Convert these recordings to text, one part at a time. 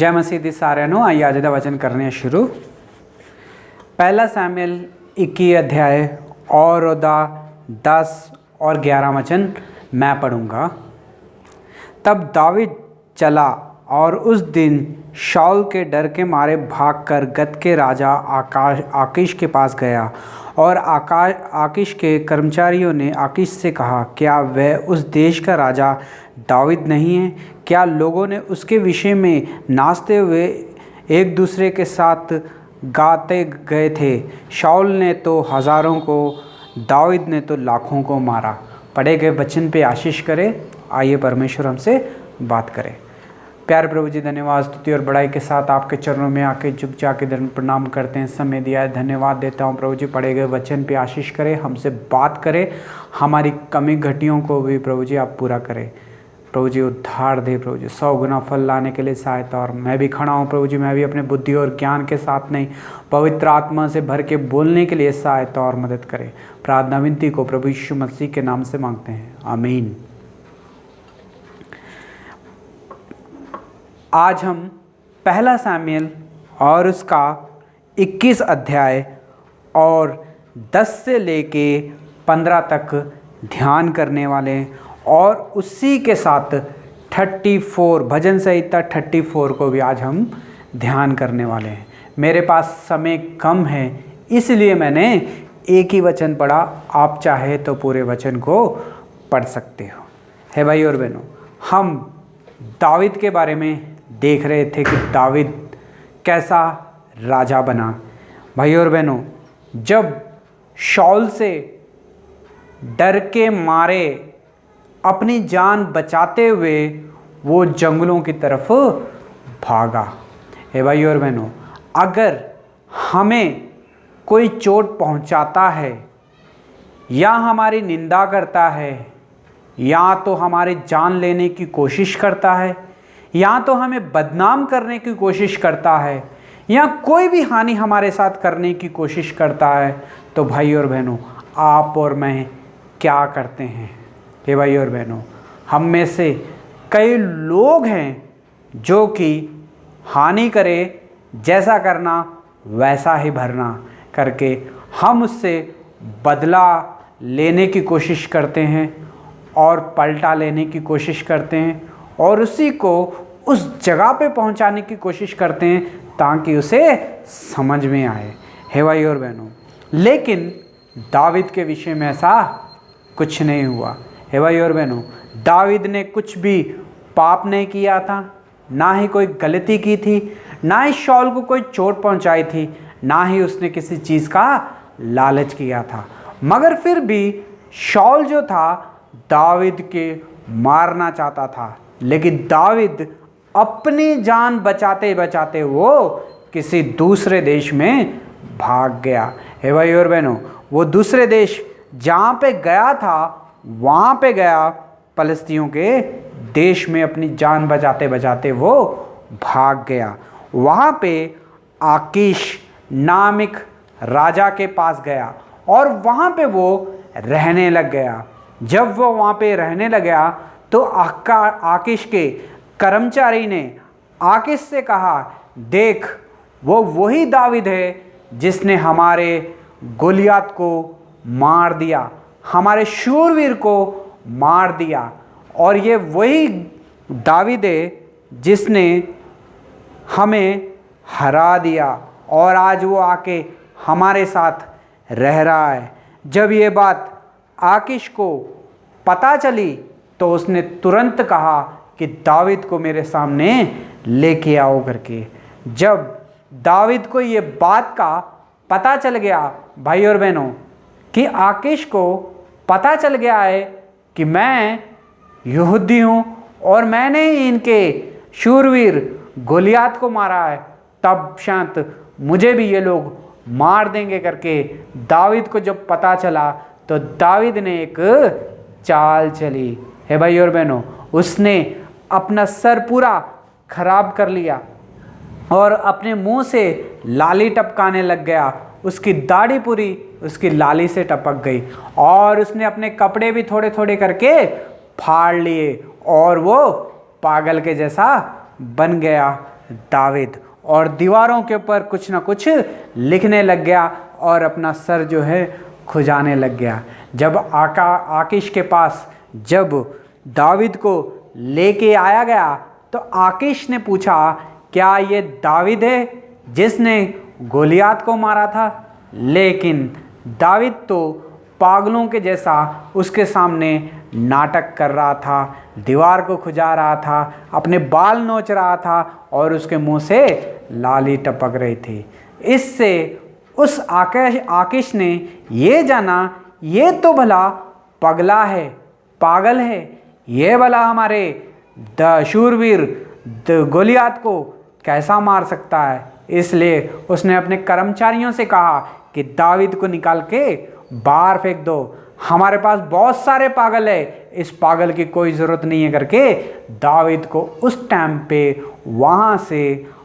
जय मसीह दी साਰਿਆਂ ਨੂੰ। आइए आज का वचन करने शुरू। पहला शमूएल 21 अध्याय और ओदा 10 और 11 वचन मैं पढ़ूँगा। तब दाऊद चला और उस दिन शाऊल के डर के मारे भागकर गत के राजा आकीश के पास गया। और आकीश के कर्मचारियों ने आकीश से कहा, क्या वह उस देश का राजा दाऊद नहीं है? क्या लोगों ने उसके विषय में नाचते हुए एक दूसरे के साथ गाते गए थे? शाऊल ने तो हज़ारों को, दाऊद ने तो लाखों को मारा। पढ़े गए वचन पे आशीष करे। आइए परमेश्वर हमसे बात करें। प्यारे प्रभु जी, धन्यवाद, स्तुति और बड़ाई के साथ आपके चरणों में आके झुक जाके दंड प्रणाम करते हैं। समय दिया है, धन्यवाद देता हूँ प्रभु जी। पढ़े गए वचन पे आशीष करें, हमसे बात करें, हमारी कमी घटियों को भी प्रभु जी आप पूरा करें। प्रभु जी उद्धार दे प्रभु जी, 100 गुना फल लाने के लिए सहायता। और मैं भी खड़ा हूँ प्रभु जी, मैं भी अपने बुद्धि और ज्ञान के साथ नहीं, पवित्र आत्मा से भर के बोलने के लिए सहायता और मदद करें। प्रार्थना विनती को प्रभु यीशु मसीह के नाम से मांगते हैं, आमीन। आज हम पहला शमूएल और उसका 21 अध्याय और 10 से लेके 15 तक ध्यान करने वाले हैं। और उसी के साथ 34 भजन संहिता 34 को भी आज हम ध्यान करने वाले हैं। मेरे पास समय कम है, इसलिए मैंने एक ही वचन पढ़ा। आप चाहे तो पूरे वचन को पढ़ सकते हो। है भाई और बहनों, हम दाऊद के बारे में देख रहे थे कि दाऊद कैसा राजा बना। भाई और बहनों, जब शाऊल से डर के मारे अपनी जान बचाते हुए वो जंगलों की तरफ भागा। हे भाई और बहनों, अगर हमें कोई चोट पहुंचाता है या हमारी निंदा करता है या तो हमारी जान लेने की कोशिश करता है या तो हमें बदनाम करने की कोशिश करता है या कोई भी हानि हमारे साथ करने की कोशिश करता है, तो भाई और बहनों, आप और मैं क्या करते हैं? हे भाई और बहनों, हम में से कई लोग हैं जो कि हानि करे जैसा करना वैसा ही भरना करके हम उससे बदला लेने की कोशिश करते हैं और पलटा लेने की कोशिश करते हैं और उसी को उस जगह पे पहुंचाने की कोशिश करते हैं ताकि उसे समझ में आए। हे भाई और बहनों, लेकिन दाऊद के विषय में ऐसा कुछ नहीं हुआ। हे भाई और बहनों, दाऊद ने कुछ भी पाप नहीं किया था, ना ही कोई गलती की थी, ना ही शाऊल को कोई चोट पहुंचाई थी, ना ही उसने किसी चीज़ का लालच किया था। मगर फिर भी शाऊल जो था दाऊद के मारना चाहता था, लेकिन दाऊद अपनी जान बचाते बचाते वो किसी दूसरे देश में भाग गया। हे भाई और बहनों, वो दूसरे देश जहाँ पे गया था वहाँ पे गया, फलस्तीनियों के देश में अपनी जान बचाते बचाते वो भाग गया। वहाँ पे आकीश नामक राजा के पास गया और वहाँ पे वो रहने लग गया। जब वो वहाँ पे रहने लग गया तो आकीश के कर्मचारी ने आकीश से कहा, देख, वो वही दाऊद है जिसने हमारे गोलियत को मार दिया, हमारे शूरवीर को मार दिया। और ये वही दाऊद है जिसने हमें हरा दिया और आज वो आके हमारे साथ रह रहा है। जब ये बात आकीश को पता चली तो उसने तुरंत कहा कि दाऊद को मेरे सामने लेके आओ करके। जब दाऊद को ये बात का पता चल गया भाई और बहनों कि आकीश को पता चल गया है कि मैं यहूदी हूँ और मैंने ही इनके शूरवीर गोलियत को मारा है, तब शायद मुझे भी ये लोग मार देंगे करके दाऊद को जब पता चला तो दाऊद ने एक चाल चली। है भाई और बहनों, उसने अपना सर पूरा खराब कर लिया और अपने मुंह से लाली टपकाने लग गया। उसकी दाढ़ी पूरी उसकी लाली से टपक गई और उसने अपने कपड़े भी थोड़े थोड़े करके फाड़ लिए और वो पागल के जैसा बन गया। दाविद, और दीवारों के ऊपर कुछ ना कुछ लिखने लग गया और अपना सर जो है खुजाने लग गया। जब आकीश के पास जब दाविद को लेके आया गया तो आकीश ने पूछा, क्या ये दाविद है जिसने गोलियात को मारा था? लेकिन दाविद तो पागलों के जैसा उसके सामने नाटक कर रहा था, दीवार को खुजा रहा था, अपने बाल नोच रहा था और उसके मुंह से लाली टपक रही थी। इससे उस आकीश ने ये जाना, ये तो भला पगला है, पागल है, ये भला हमारे शूरवीर गोलियात को कैसा मार सकता है। इसलिए उसने अपने कर्मचारियों से कहा कि दाविद को निकाल के बाहर फेंक दो, हमारे पास बहुत सारे पागल है, इस पागल की कोई ज़रूरत नहीं है करके दाविद को उस टाइम पे वहाँ से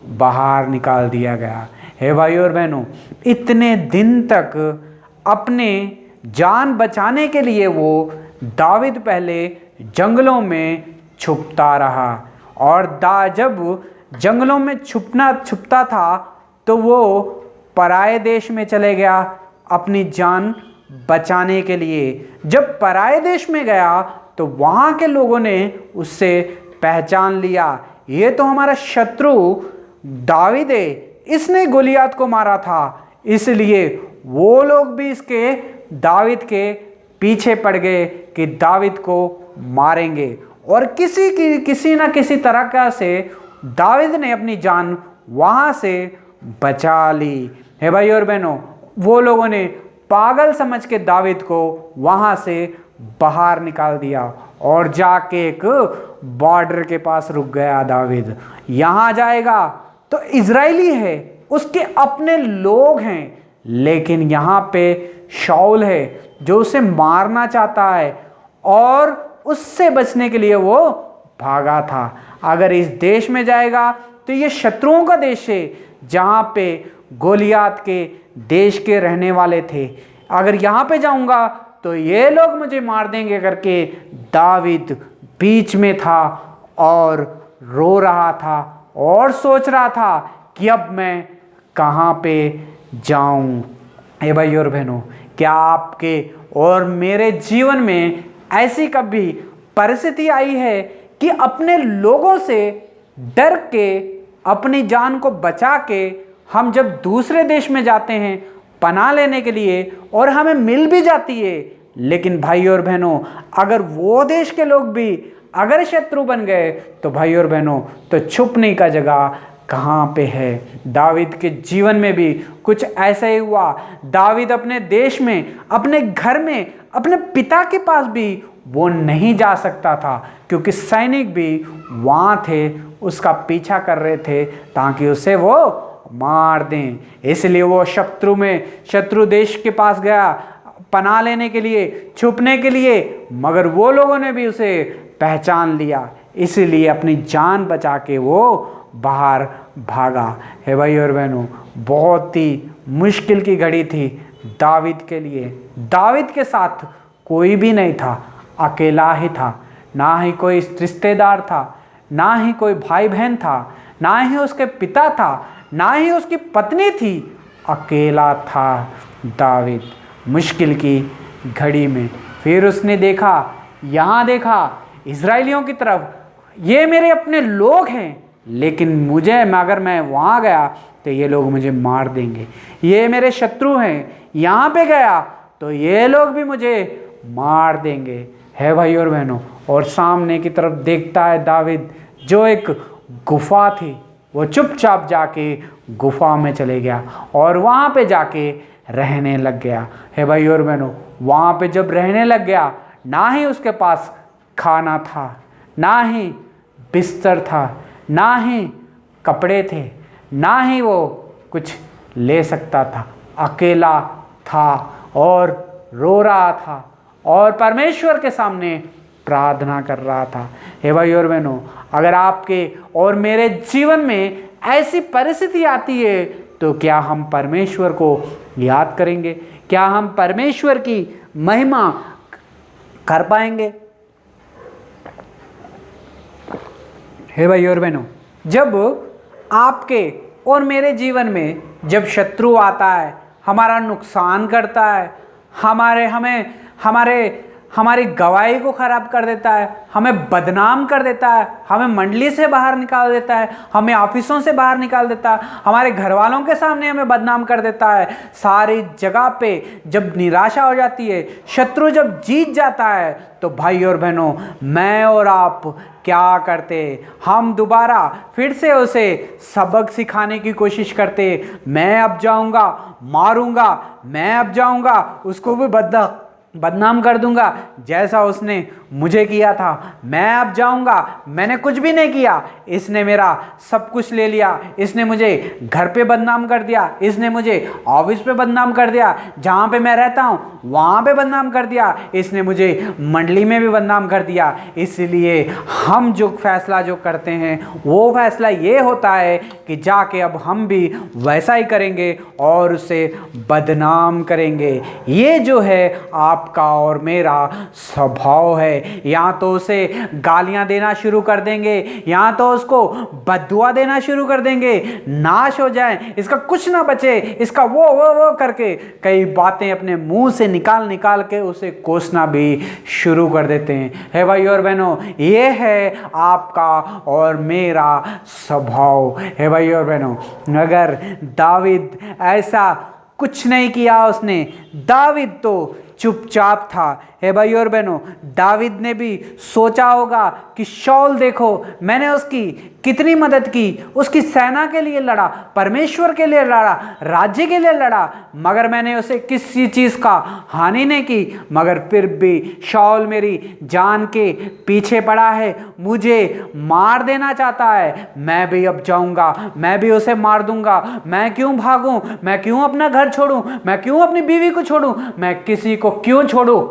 बाहर निकाल दिया गया। हे भाई और बहनों, इतने दिन तक अपने जान बचाने के लिए वो दाविद पहले जंगलों में छुपता रहा, और जब जंगलों में छुपता था तो वो पराये देश में चले गया अपनी जान बचाने के लिए। जब पराये देश में गया तो वहाँ के लोगों ने उससे पहचान लिया, ये तो हमारा शत्रु दाविद है, इसने गोलियात को मारा था। इसलिए वो लोग भी इसके दाविद के पीछे पड़ गए कि दाविद को मारेंगे, और किसी ना किसी तरह का से दाविद ने अपनी जान वहाँ से बचा ली। हे भाई और बहनों, वो लोगों ने पागल समझ के दाविद को वहाँ से बाहर निकाल दिया और जाके एक बॉर्डर के पास रुक गया। दाविद यहाँ जाएगा तो इजरायली है, उसके अपने लोग हैं, लेकिन यहाँ पे शाऊल है जो उसे मारना चाहता है, और उससे बचने के लिए वो भागा था। अगर इस देश में जाएगा तो ये शत्रुओं का देश है जहाँ पे गोलियात के देश के रहने वाले थे, अगर यहाँ पे जाऊँगा तो ये लोग मुझे मार देंगे करके दाविद बीच में था और रो रहा था और सोच रहा था कि अब मैं कहाँ पे जाऊँ। ए भाई और बहनों, क्या आपके और मेरे जीवन में ऐसी कभी परिस्थिति आई है कि अपने लोगों से डर के, अपनी जान को बचा के हम जब दूसरे देश में जाते हैं पनाह लेने के लिए और हमें मिल भी जाती है, लेकिन भाई और बहनों अगर वो देश के लोग भी अगर शत्रु बन गए तो भाई और बहनों तो छुपने का जगह कहाँ पे है। दाविद के जीवन में भी कुछ ऐसा ही हुआ। दाविद अपने देश में, अपने घर में, अपने पिता के पास भी वो नहीं जा सकता था क्योंकि सैनिक भी वहाँ थे, उसका पीछा कर रहे थे ताकि उसे वो मार दें। इसलिए वो शत्रु देश के पास गया पनाह लेने के लिए, छुपने के लिए, मगर वो लोगों ने भी उसे पहचान लिया, इसलिए अपनी जान बचा के वो बाहर भागा। हे भाई और बहनों, बहुत ही मुश्किल की घड़ी थी दाविद के लिए। दाविद के साथ कोई भी नहीं था, अकेला ही था, ना ही कोई रिश्तेदार था, ना ही कोई भाई बहन था, ना ही उसके पिता था, ना ही उसकी पत्नी थी, अकेला था दाविद मुश्किल की घड़ी में। फिर उसने देखा, यहाँ देखा इजराइलियों की तरफ, ये मेरे अपने लोग हैं, लेकिन अगर मैं वहाँ गया तो ये लोग मुझे मार देंगे, ये मेरे शत्रु हैं, यहाँ पे गया तो ये लोग भी मुझे मार देंगे। है भाई और बहनों, और सामने की तरफ देखता है दाविद, जो एक गुफा थी, वो चुपचाप जाके गुफा में चले गया और वहाँ पे जाके रहने लग गया। है भाई और बहनों, वहाँ पे जब रहने लग गया, ना ही उसके पास खाना था, ना ही बिस्तर था, ना ही कपड़े थे, ना ही वो कुछ ले सकता था, अकेला था और रो रहा था और परमेश्वर के सामने प्रार्थना कर रहा था। हे भाई और बहनों, अगर आपके और मेरे जीवन में ऐसी परिस्थिति आती है तो क्या हम परमेश्वर को याद करेंगे? क्या हम परमेश्वर की महिमा कर पाएंगे? हे भाई और बहनों, जब आपके और मेरे जीवन में जब शत्रु आता है, हमारा नुकसान करता है, हमारी गवाही को खराब कर देता है, हमें बदनाम कर देता है, हमें मंडली से बाहर निकाल देता है, हमें ऑफिसों से बाहर निकाल देता है, हमारे घर वालों के सामने हमें बदनाम कर देता है, सारी जगह पे जब निराशा हो जाती है, शत्रु जब जीत जाता है, तो भाई और बहनों, मैं और आप क्या करते? हम दोबारा फिर से उसे सबक सिखाने की कोशिश करते। मैं अब जाऊंगा, मारूंगा, मैं अब जाऊंगा, उसको भी बदनाम कर दूंगा जैसा उसने मुझे किया था। मैं अब जाऊंगा, मैंने कुछ भी नहीं किया, इसने मेरा सब कुछ ले लिया, इसने मुझे घर पे बदनाम कर दिया, इसने मुझे ऑफिस पे बदनाम कर दिया, जहाँ पे मैं रहता हूँ वहाँ पे बदनाम कर दिया, इसने मुझे मंडली में भी बदनाम कर दिया। इसलिए हम जो फैसला जो करते हैं वो फैसला ये होता है कि जाके अब हम भी वैसा ही करेंगे और उसे बदनाम करेंगे। ये जो है आपका और मेरा स्वभाव है। या तो उसे गालियां देना शुरू कर देंगे, या तो उसको बद्दुआ देना शुरू कर देंगे, नाश हो जाए, इसका कुछ ना बचे, इसका वो करके कई बातें अपने मुंह से निकाल के उसे कोसना भी शुरू कर देते हैं। है भाई और बहनों, ये है आपका और मेरा स्वभाव। है भाई और बहनों, अगर दावीद ऐसा कुछ नहीं किया, उसने दावीद तो चुपचाप था। हे भाई और बहनों, दावीद ने भी सोचा होगा कि शाऊल देखो, मैंने उसकी कितनी मदद की, उसकी सेना के लिए लड़ा, परमेश्वर के लिए लड़ा, राज्य के लिए लड़ा, मगर मैंने उसे किसी चीज़ का हानि नहीं की, मगर फिर भी शाऊल मेरी जान के पीछे पड़ा है, मुझे मार देना चाहता है। मैं भी अब जाऊंगा, मैं भी उसे मार दूंगा। मैं क्यों भागूं? मैं क्यों अपना घर छोड़ूं? मैं क्यों अपनी बीवी को छोड़ूं? मैं किसी को क्यों छोड़ूं?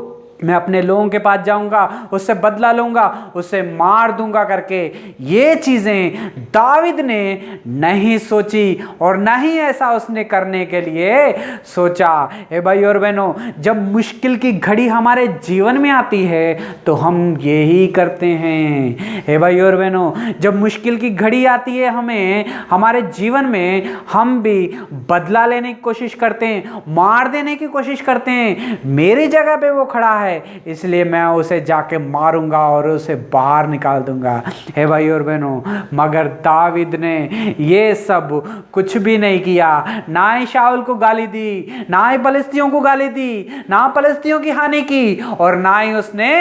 मैं अपने लोगों के पास जाऊंगा, उससे बदला लूंगा, उससे मार दूंगा करके ये चीजें दावीद ने नहीं सोची और ना ही ऐसा उसने करने के लिए सोचा। ए भाई और बहनों, जब मुश्किल की घड़ी हमारे जीवन में आती है तो हम यही करते हैं। ए भाई और बहनों, जब मुश्किल की घड़ी आती है हमें हमारे जीवन में, हम भी बदला लेने की कोशिश करते हैं, मार देने की कोशिश करते हैं। मेरी जगह पे वो खड़ा है, इसलिए मैं उसे जाके मारूंगा और उसे बाहर निकाल दूंगा। हे भाई और बहनों, मगर दावीद ने ये सब कुछ भी नहीं किया। ना ही शाऊल को गाली दी, ना ही फलिस्तियों को गाली दी, ना फलिस्तियों की हानि की, और ना ही उसने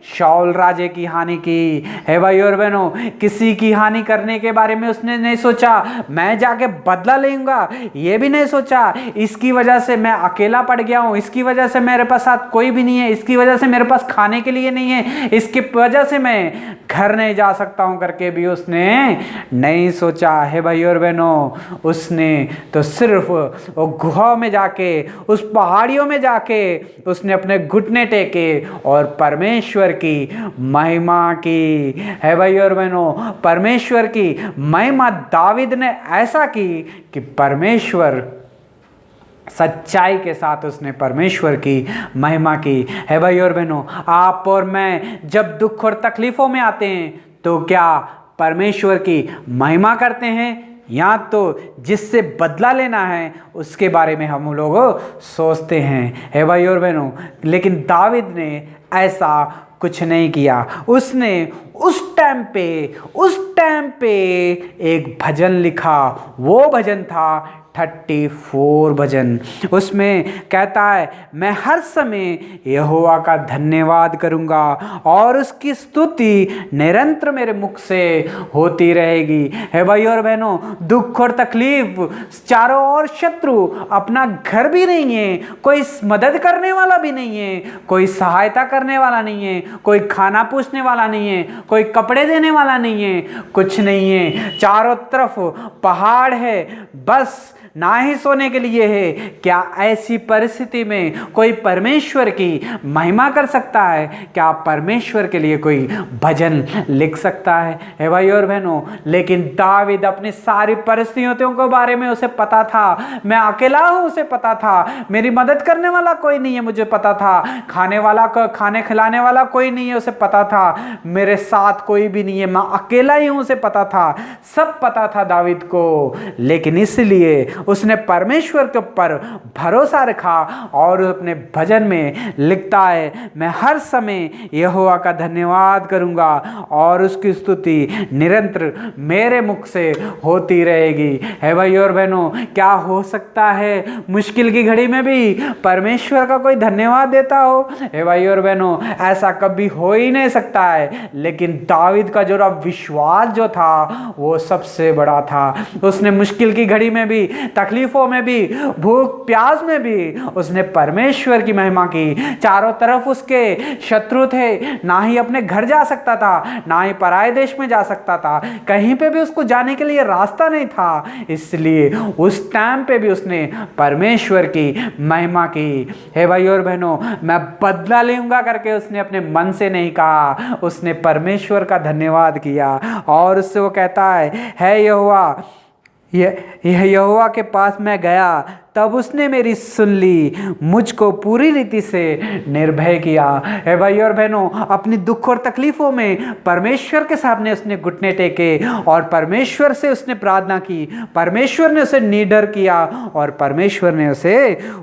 शाऊल राजे की हानि की। हे भाई और बहनों, किसी की हानि करने के बारे में उसने नहीं सोचा। मैं जाके बदला लूंगा, ये भी नहीं सोचा। इसकी वजह से मैं अकेला पड़ गया हूं, इसकी वजह से मेरे पास साथ कोई भी नहीं है, इसकी वजह से मेरे पास खाने के लिए नहीं है, इसकी वजह से मैं घर नहीं जा सकता हूं करके भी उसने नहीं सोचा। है भाई और बहनों, उसने तो सिर्फ वो गुहा में जाके, उस पहाड़ियों में जाके उसने अपने घुटने टेके और परमेश्वर की महिमा की। है भाई और बहनों, परमेश्वर की महिमा दावीद ने ऐसा की कि परमेश्वर सच्चाई के साथ उसने परमेश्वर की महिमा की। है भाई और बहनों, आप और मैं जब दुख और तकलीफों में आते हैं तो क्या परमेश्वर की महिमा करते हैं, या तो जिससे बदला लेना है उसके बारे में हम लोग सोचते हैं। है भाई और बहनों, लेकिन दावीद ने ऐसा कुछ नहीं किया। उसने उस टाइम पे एक भजन लिखा। वो भजन था 34 भजन। उसमें कहता है, मैं हर समय यहोवा का धन्यवाद करूंगा और उसकी स्तुति निरंतर मेरे मुख से होती रहेगी। है भाई और बहनों, दुख और तकलीफ, चारों ओर शत्रु, अपना घर भी नहीं है, कोई मदद करने वाला भी नहीं है, कोई सहायता करने वाला नहीं है, कोई खाना पूछने वाला नहीं है, कोई कपड़े देने वाला नहीं है, कुछ नहीं है। चारों तरफ पहाड़ है, बस ना ही सोने के लिए है। क्या ऐसी परिस्थिति में कोई परमेश्वर की महिमा कर सकता है? क्या परमेश्वर के लिए कोई भजन लिख सकता है? हे भाई और बहनों, लेकिन दावीद अपनी सारी परिस्थितियों के बारे में उसे पता था। मैं अकेला हूं, उसे पता था। मेरी मदद करने वाला कोई नहीं है, मुझे पता था। खाने खिलाने वाला कोई नहीं है, उसे पता था। मेरे साथ कोई भी नहीं है, मैं अकेला ही हूं, उसे पता था। सब पता था दावीद को, लेकिन इसलिए उसने परमेश्वर के ऊपर भरोसा रखा और अपने भजन में लिखता है, मैं हर समय यहोवा का धन्यवाद करूंगा और उसकी स्तुति निरंतर मेरे मुख से होती रहेगी। है भाई और बहनों, क्या हो सकता है मुश्किल की घड़ी में भी परमेश्वर का कोई धन्यवाद देता हो? हे भाई और बहनों, ऐसा कभी हो ही नहीं सकता है। लेकिन दावीद का जो विश्वास जो था वो सबसे बड़ा था। उसने मुश्किल की घड़ी में भी, तकलीफों में भी, भूख प्यास में भी उसने परमेश्वर की महिमा की। चारों तरफ उसके शत्रु थे, ना ही अपने घर जा सकता था, ना ही पराये देश में जा सकता था। कहीं पे भी उसको जाने के लिए रास्ता नहीं था। इसलिए उस टाइम पे भी उसने परमेश्वर की महिमा की। हे भाई और बहनों, मैं बदला लूंगा करके उसने अपने मन से नहीं कहा, उसने परमेश्वर का धन्यवाद किया। और उससे वो कहता है यहोवा, यहोवा के पास मैं गया, तब उसने मेरी सुन ली, मुझको पूरी रीति से निर्भय किया। है भाई और बहनों, अपनी दुख और तकलीफों में परमेश्वर के सामने उसने घुटने टेके और परमेश्वर से उसने प्रार्थना की। परमेश्वर ने उसे निडर किया और परमेश्वर ने उसे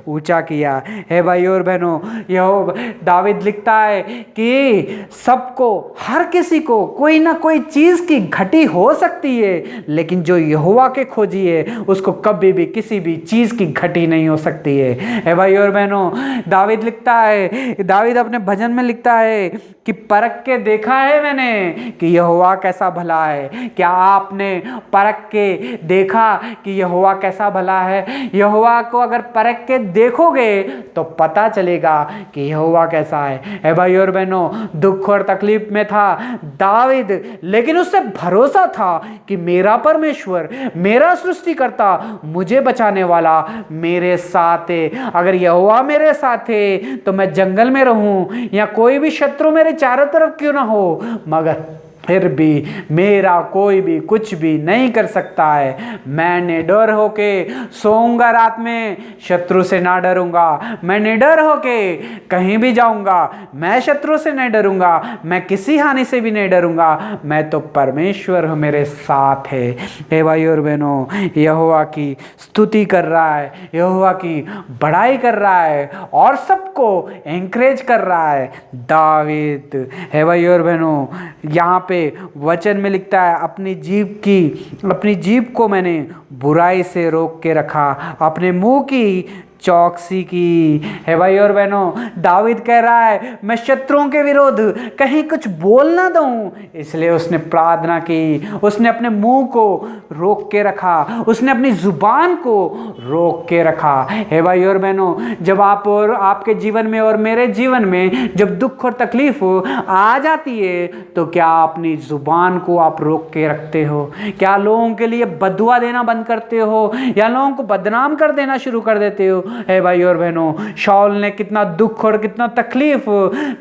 ऊंचा किया। है भाई और बहनों, यह दावीद लिखता है कि सबको, हर किसी को कोई ना कोई चीज की घटी हो सकती है, लेकिन जो यहोवा के खोजी है उसको कभी भी किसी भी चीज की घटी नहीं हो सकती है। भाई और बहनों, दावीद लिखता है, दावीद अपने भजन में लिखता है कि परख के देखा है मैंने कि यहोवा कैसा भला है। क्या आपने परख के देखा कि यहोवा कैसा भला है? यहोवा को अगर परख के देखोगे तो पता चलेगा कि यहोवा कैसा है। भाई और बहनों, दुख और तकलीफ में था दावीद, लेकिन उससे भरोसा था कि मेरा परमेश्वर, मेरा सृष्टिकर्ता, मुझे बचाने वाला मेरे साथ है। अगर यहोवा मेरे साथ है तो मैं जंगल में रहूं या कोई भी शत्रु मेरे चारों तरफ क्यों ना हो, मगर फिर भी मेरा कोई भी कुछ भी नहीं कर सकता है। मैं निडर होके सोऊंगा रात में, शत्रु से ना डरूंगा। मैं निडर होके कहीं भी जाऊंगा, मैं शत्रु से नहीं डरूंगा, मैं किसी हानि से भी नहीं डरूंगा। मैं तो परमेश्वर मेरे साथ है। हे भाई और बहनों, यहोवा की स्तुति कर रहा है, यहोवा की बड़ाई कर रहा है और सबको एंकरेज कर रहा है दावीद। हे भाई और बहनों, यहाँ पे वचन में लिखता है, अपनी जीभ को मैंने बुराई से रोक के रखा, अपने मुंह की चौकसी की। है भाई और बहनों, दावीद कह रहा है मैं शत्रुओं के विरोध कहीं कुछ बोल ना दूं, इसलिए उसने प्रार्थना की। उसने अपने मुंह को रोक के रखा, उसने अपनी जुबान को रोक के रखा। है भाई और बहनों, जब आप और आपके जीवन में और मेरे जीवन में जब दुख और तकलीफ आ जाती है तो क्या अपनी जुबान को आप रोक के रखते हो? क्या लोगों के लिए बदुआ देना बंद करते हो या लोगों को बदनाम कर देना शुरू कर देते हो? है भाई और बहनों, शाऊल ने कितना दुख और कितना तकलीफ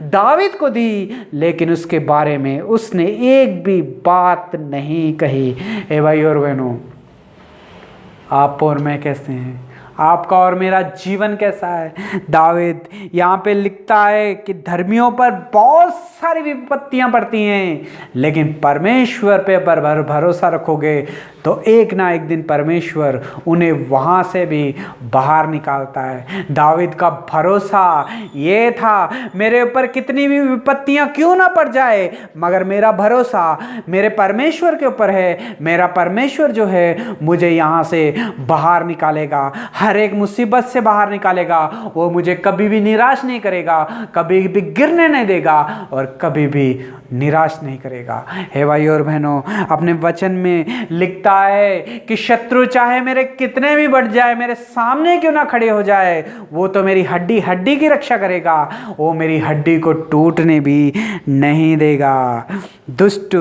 दावीद को दी, लेकिन उसके बारे में उसने एक भी बात नहीं कही। है भाई और बहनों, आप और मैं कैसे हैं? आपका और मेरा जीवन कैसा है? दावीद यहाँ पे लिखता है कि धर्मियों पर बहुत सारी विपत्तियां पड़ती हैं, लेकिन परमेश्वर पे पर भरोसा रखोगे तो एक ना एक दिन परमेश्वर उन्हें वहाँ से भी बाहर निकालता है। दावीद का भरोसा ये था, मेरे ऊपर कितनी भी विपत्तियां क्यों ना पड़ जाए, मगर मेरा भरोसा मेरे परमेश्वर के ऊपर है। मेरा परमेश्वर जो है मुझे यहाँ से बाहर निकालेगा, हर एक मुसीबत से बाहर निकालेगा। वो मुझे कभी भी निराश नहीं करेगा, कभी भी गिरने नहीं देगा और कभी भी निराश नहीं करेगा। हे भाई और बहनों, अपने वचन में लिखता है कि शत्रु चाहे मेरे कितने भी बढ़ जाए, मेरे सामने क्यों ना खड़े हो जाए, वो तो मेरी हड्डी हड्डी की रक्षा करेगा, वो मेरी हड्डी को टूटने भी नहीं देगा। दुष्ट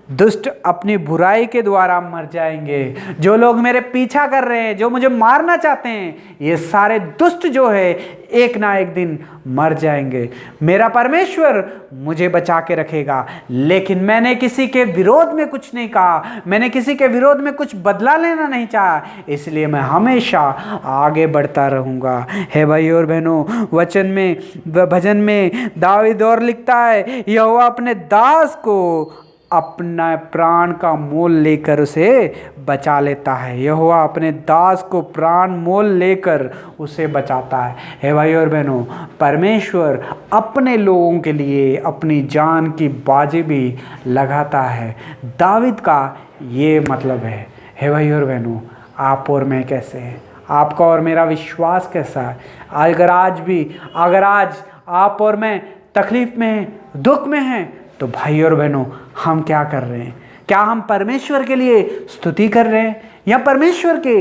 दुष्ट अपनी बुराई के द्वारा मर जाएंगे। जो लोग मेरे पीछा कर रहे हैं, जो मुझे मारना चाहते हैं, ये सारे दुष्ट जो है एक ना एक दिन मर जाएंगे। मेरा परमेश्वर मुझे बचा के रखेगा। लेकिन मैंने किसी के विरोध में कुछ नहीं कहा, मैंने किसी के विरोध में कुछ बदला लेना नहीं चाहा, इसलिए मैं हमेशा आगे बढ़ता रहूँगा। हे भाई और बहनों, वचन में, भजन में दाऊद और लिखता है, यहोवा अपने दास को अपना प्राण का मोल लेकर उसे बचा लेता है। यहोवा अपने दास को प्राण मोल लेकर उसे बचाता है। हे भाई और बहनों, परमेश्वर अपने लोगों के लिए अपनी जान की बाजी भी लगाता है। दाऊद का ये मतलब है। हे भाई और बहनों, आप और मैं कैसे हैं? आपका और मेरा विश्वास कैसा है? अगर आज आप और मैं तकलीफ में हैं, दुख में हैं, तो भाई और बहनों, हम क्या कर रहे हैं? क्या हम परमेश्वर के लिए स्तुति कर रहे हैं, या परमेश्वर के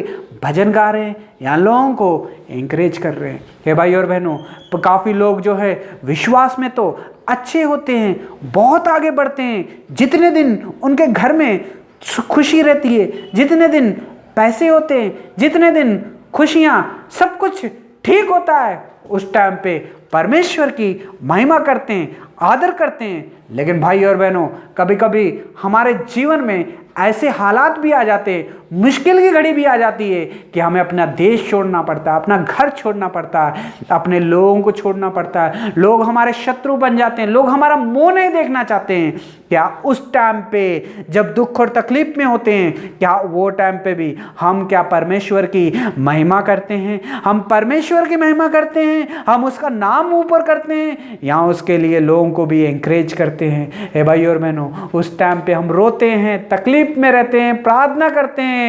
भजन गा रहे हैं, या लोगों को एंकरेज कर रहे हैं? हे भाई और बहनों, काफ़ी लोग जो है विश्वास में तो अच्छे होते हैं, बहुत आगे बढ़ते हैं। जितने दिन उनके घर में खुशी रहती है, जितने दिन पैसे होते हैं, जितने दिन खुशियाँ, सब कुछ ठीक होता है, उस टाइम पे परमेश्वर की महिमा करते हैं, आदर करते हैं। लेकिन भाई और बहनों, कभी कभी हमारे जीवन में ऐसे हालात भी आ जाते हैं, मुश्किल की घड़ी भी आ जाती है कि हमें अपना देश छोड़ना पड़ता है, अपना घर छोड़ना पड़ता है, अपने लोगों को छोड़ना पड़ता है। लोग हमारे शत्रु बन जाते हैं, लोग हमारा मुंह नहीं देखना चाहते हैं। क्या उस टाइम पे जब दुख और तकलीफ में होते हैं, क्या वो टाइम पे भी हम क्या परमेश्वर की महिमा करते हैं? हम परमेश्वर की महिमा करते हैं, हम उसका नाम ऊपर करते हैं, या उसके लिए लोगों को भी एंकरेज करते हैं? हे भाई और बहनों, उस टाइम पे हम रोते हैं, तकलीफ में रहते हैं, प्रार्थना करते हैं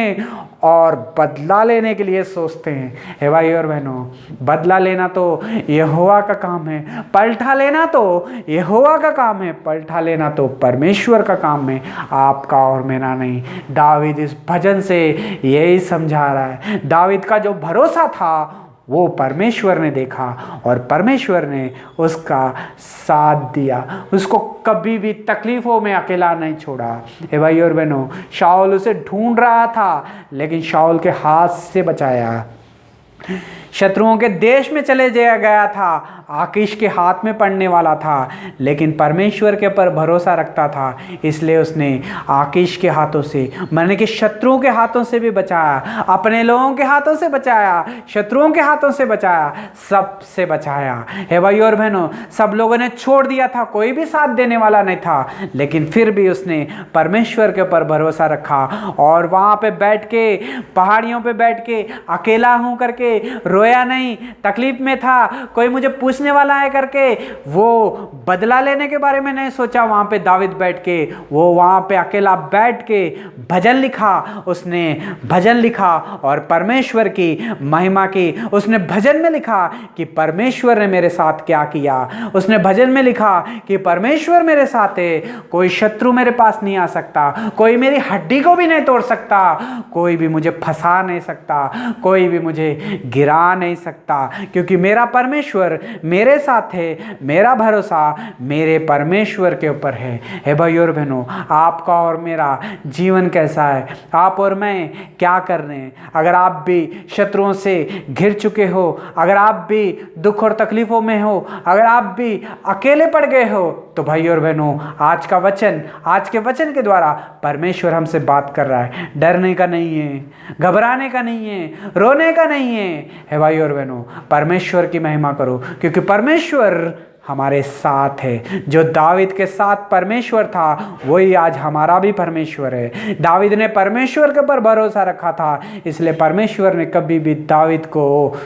और बदला लेने के लिए सोचते हैं। हे भाई और बहनों, बदला लेना तो यहोवा का काम है, पलटा लेना तो यहोवा का काम है, पलटा लेना तो परमेश्वर का काम है, आपका और मेरा नहीं। दाऊद इस भजन से यही समझा रहा है। दाऊद का जो भरोसा था वो परमेश्वर ने देखा और परमेश्वर ने उसका साथ दिया, उसको कभी भी तकलीफ़ों में अकेला नहीं छोड़ा। हे भाई और बहनों, शाऊल उसे ढूंढ रहा था, लेकिन शाऊल के हाथ से बचाया। शत्रुओं के देश में चले जाया गया था, आकीश के हाथ में पड़ने वाला था, लेकिन परमेश्वर के ऊपर भरोसा रखता था, इसलिए उसने आकीश के हाथों से, माने कि शत्रुओं के हाथों से भी बचाया, अपने लोगों के हाथों से बचाया, शत्रुओं के हाथों से बचाया, सबसे बचाया। हे भाई और बहनों, सब लोगों ने छोड़ दिया था, कोई भी साथ देने वाला नहीं था, लेकिन फिर भी उसने परमेश्वर के ऊपर भरोसा रखा और वहाँ पे बैठ के, पहाड़ियों पे बैठ के, अकेला हूँ करके रोया नहीं। तकलीफ में था, कोई मुझे पूछने वाला है करके वो बदला लेने के बारे में नहीं सोचा। वहाँ पे दाऊद बैठ के, वो वहाँ पे अकेला बैठ के भजन लिखा, उसने भजन लिखा और परमेश्वर की महिमा की। उसने भजन में लिखा कि परमेश्वर ने मेरे साथ क्या किया, उसने भजन में लिखा कि परमेश्वर मेरे साथ है, कोई शत्रु मेरे पास नहीं आ सकता, कोई मेरी हड्डी को भी नहीं तोड़ सकता, कोई भी मुझे फंसा नहीं सकता, कोई भी मुझे गिरा नहीं सकता, क्योंकि मेरा परमेश्वर मेरे साथ है। मेरा भरोसा मेरे परमेश्वर के ऊपर है। हे भाई और बहनों, आपका और मेरा जीवन कैसा है? आप और मैं क्या कर रहे हैं? अगर आप भी शत्रुओं से घिर चुके हो, अगर आप भी दुख और तकलीफों में हो, अगर आप भी अकेले पड़ गए हो, तो भाई और बहनों, आज के वचन के द्वारा परमेश्वर हमसे बात कर रहा है। डरने का नहीं है, घबराने का नहीं है, रोने का नहीं है। हे भाई और बहनों, परमेश्वर की महिमा करो, क्योंकि परमेश्वर हमारे साथ है। जो दाऊद के साथ परमेश्वर था, वही आज हमारा भी परमेश्वर है। दाऊद ने परमेश्वर के ऊपर भरोसा रखा था, इसलिए परमेश्वर ने कभी भी दाऊद को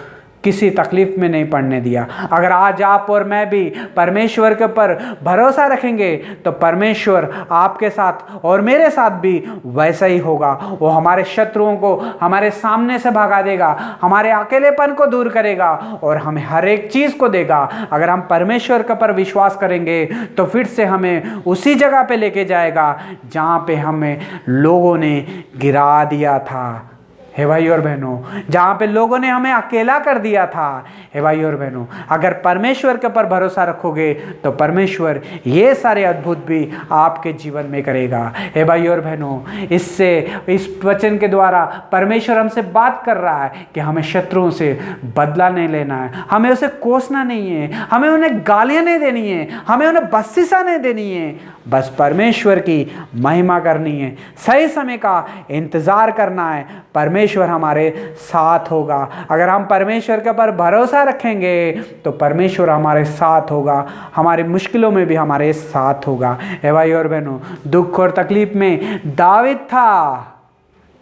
किसी तकलीफ में नहीं पड़ने दिया। अगर आज आप और मैं भी परमेश्वर के ऊपर भरोसा रखेंगे, तो परमेश्वर आपके साथ और मेरे साथ भी वैसा ही होगा। वो हमारे शत्रुओं को हमारे सामने से भगा देगा, हमारे अकेलेपन को दूर करेगा और हमें हर एक चीज़ को देगा। अगर हम परमेश्वर के ऊपर विश्वास करेंगे, तो फिर से हमें उसी जगह पे लेके जाएगा जहाँ पे हमें लोगों ने गिरा दिया था। हे भाई और बहनों, जहाँ पे लोगों ने हमें अकेला कर दिया था, हे भाई और बहनों, अगर परमेश्वर के ऊपर भरोसा रखोगे तो परमेश्वर ये सारे अद्भुत भी आपके जीवन में करेगा। हे भाई और बहनों, इस वचन के द्वारा परमेश्वर हमसे बात कर रहा है कि हमें शत्रुओं से बदला नहीं लेना है, हमें उसे कोसना नहीं है, हमें उन्हें गालियाँ नहीं देनी है, हमें उन्हें बख्शिशा नहीं देनी है, बस परमेश्वर की महिमा करनी है, सही समय का इंतज़ार करना है। परमेश्वर हमारे साथ होगा। अगर हम परमेश्वर के ऊपर भरोसा रखेंगे तो परमेश्वर हमारे साथ होगा, हमारी मुश्किलों में भी हमारे साथ होगा। हे भाई और बहनों, दुख और तकलीफ में दाऊद था,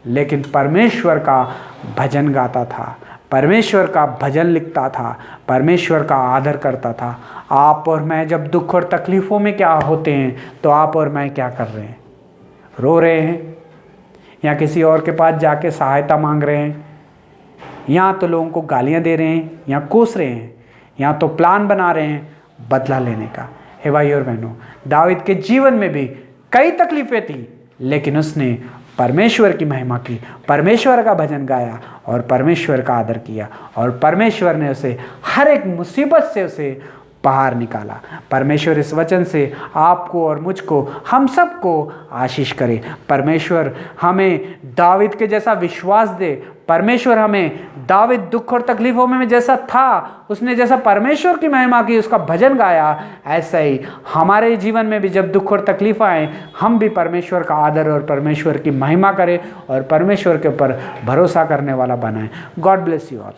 लेकिन परमेश्वर का भजन गाता था, परमेश्वर का भजन लिखता था, परमेश्वर का आदर करता था। आप और मैं जब दुख और तकलीफ़ों में क्या होते हैं तो आप और मैं क्या कर रहे हैं? रो रहे हैं या किसी और के पास जाके सहायता मांग रहे हैं, या तो लोगों को गालियां दे रहे हैं या कोस रहे हैं, या तो प्लान बना रहे हैं बदला लेने का। हे भाई और बहनों, दाऊद के जीवन में भी कई तकलीफ़ें थी, लेकिन उसने परमेश्वर की महिमा की, परमेश्वर का भजन गाया और परमेश्वर का आदर किया, और परमेश्वर ने उसे हर एक मुसीबत से उसे बाहर निकाला। परमेश्वर इस वचन से आपको और मुझको, हम सबको आशीष करे। परमेश्वर हमें दाऊद के जैसा विश्वास दे। परमेश्वर हमें दाऊद दुख और तकलीफ़ों में जैसा था, उसने जैसा परमेश्वर की महिमा की, उसका भजन गाया, ऐसा ही हमारे जीवन में भी जब दुख और तकलीफ़ आए, हम भी परमेश्वर का आदर और परमेश्वर की महिमा करें और परमेश्वर के ऊपर भरोसा करने वाला बनाएं। God bless you all.